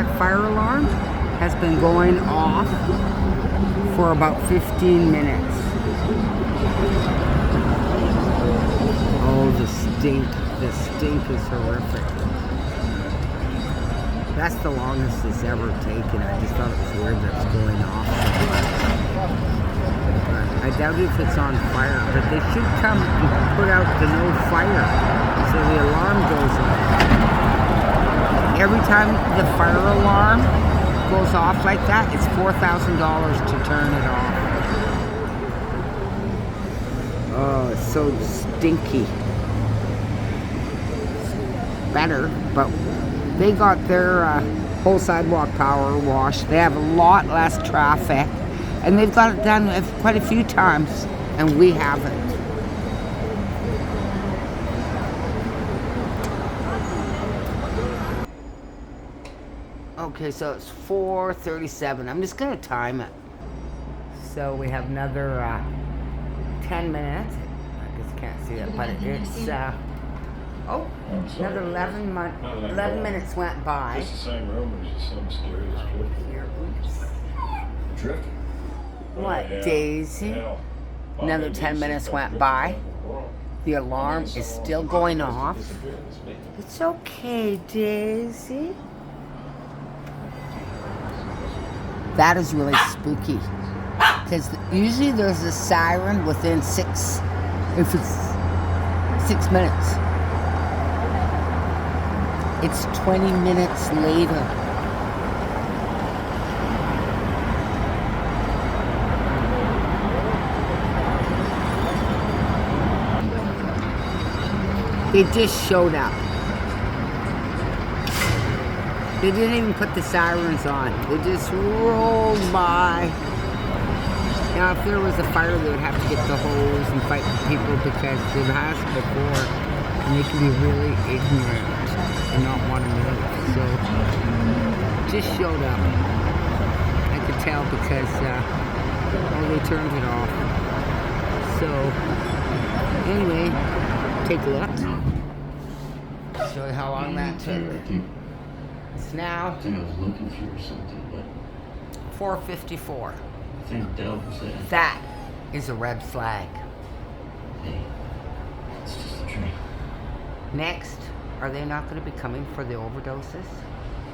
that fire alarm has been going off for about 15 minutes. Oh, the stink. The stink is horrific. That's the longest it's ever taken. I just thought it was weird that it's going off. But I doubt if it's on fire, but they should come and put out the no fire so the alarm goes off. Every time the fire alarm goes off like that, it's $4,000 to turn it off. Oh, it's so stinky. Better, but they got their whole sidewalk power washed. They have a lot less traffic, and they've got it done quite a few times, and we haven't. Okay, so it's 4:37. I'm just gonna time it. So we have another 10 minutes. I just can't see it, but it's another 11 minutes went by. It's the same room as just some mysterious Here, oops. drift. What, Yeah. Daisy? Yeah. Another 10 minutes went by. The alarm is still going off. It's okay, Daisy. That is really spooky. Because usually there's a siren within if it's 6 minutes. It's 20 minutes later. They just showed up. They didn't even put the sirens on. They just rolled by. Now, if there was a fire, they would have to get the hose and fight the people because they've asked before, and they can be really ignorant and not want to move. So, just showed up. I could tell because, they turned it off. So, anyway, take a look. Show you how long that took. It's now 4:54. That is a red flag. Hey, it's just a dream. Next, are they not going to be coming for the overdoses?